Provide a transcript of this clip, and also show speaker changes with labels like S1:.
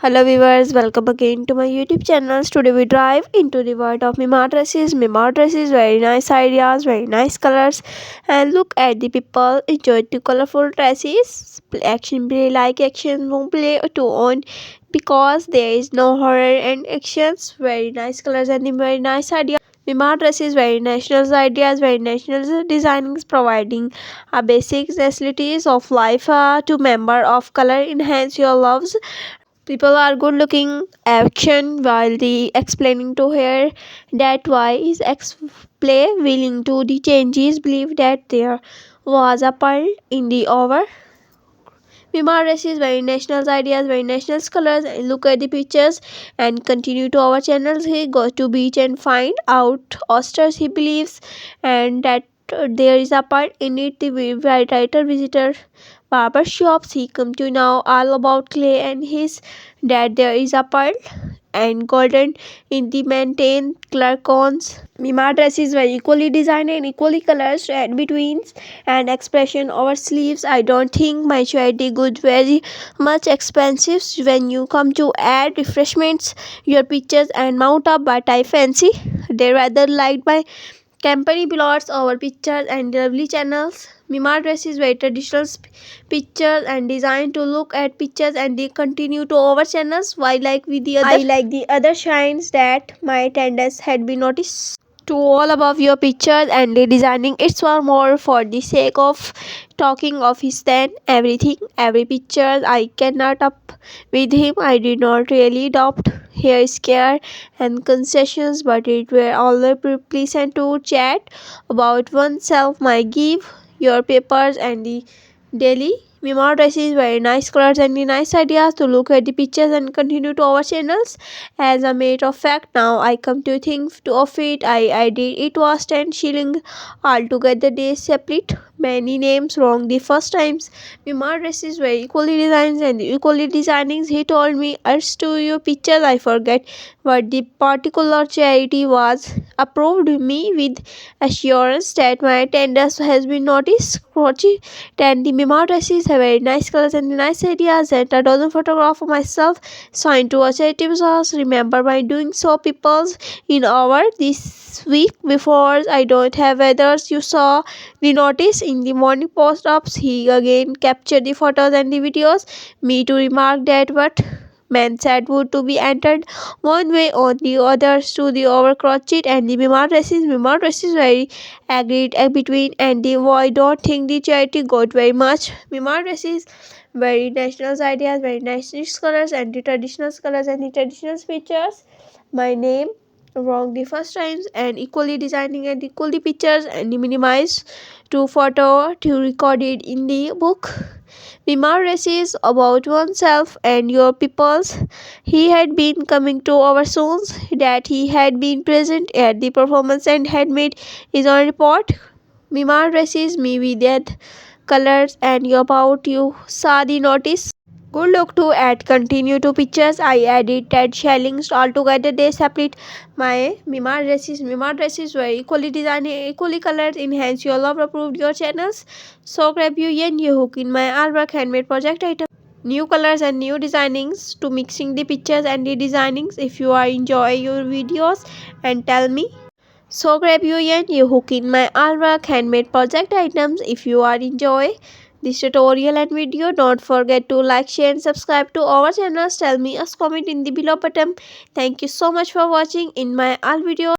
S1: Hello viewers, welcome again to my YouTube channel. Today we dive into the world of Mima dresses. Mima dresses, very nice ideas, very nice colors, and look at the people enjoy the colorful dresses. Action play like action, won't play to own because there is no horror and actions. Very nice colors and very nice ideas. Mima dresses, very national ideas, very national designings, providing a basic necessities of life to member of color enhance your loves. People are good looking action while the explaining to her that why is play willing to the changes believe that there was a pearl in the over. Mima is very national ideas, very national colors. Look at the pictures and continue to our channels. He goes to beach and find out oysters he believes and that there is a part in it the writer visitor barber shops he come to know all about clay and his that there is a pearl and golden in the maintain clarkons. Mima dresses were equally designed and equally colors and betweens and expression over sleeves. I don't think my charity good very much expensive when you come to add refreshments your pictures and mount up but I fancy they rather like my company blogs our pictures and lovely channels. Mima dresses very traditional pictures and designed to look at pictures and they continue to our channels. Why like with the other I like the other shines that my tenders had been noticed to all above your pictures and the designing it's for more for the sake of talking of his then everything every picture I cannot up with him I did not really adopt hair scare and concessions but it were always pleasant to chat about oneself my give your papers and the daily Mima dresses very nice colors and the nice ideas to look at the pictures and continue to our channels. As a matter of fact, now I come to think of it, I did it was 10 shilling altogether. They separate many names wrong the first times. Mima dresses very equally designs and equally designings. He told me as to your pictures I forget what the particular charity was. Approved me with assurance that my attendance has been noticed. Crotchy and the Mima dresses have very nice colors and nice ideas and a dozen photograph of myself signed to a charity source. Remember by doing so peoples in our this week before I don't have others you saw the notice in the morning post ups he again captured the photos and the videos me to remark that what man said would to be entered one way or the other to the overcrotched and the Mima dresses very agreed between and the I don't think the charity got very much. Mima dresses very national ideas, very national colors and the traditional colors and the traditional features. My name wrong the first times and equally designing and equally pictures and minimize to photo to record it in the book. Mima races about oneself and your peoples. He had been coming to our zones that he had been present at the performance and had made his own report. Mima races me with that colors and about you saw the notice. Good look to add continue to pictures. I added that shellings altogether they separate my Mima dresses were equally designed, equally colored, enhance your love, approved your channels. So grab you and you hook in my artwork handmade project item. New colors and new designings to mixing the pictures and the designings if you are enjoy your videos and tell me. So grab you and you hook in my artwork handmade project items if you are enjoy this tutorial and video. Don't forget to like, share and subscribe to our channel. Tell me us comment in the below button. Thank you so much for watching in my all videos.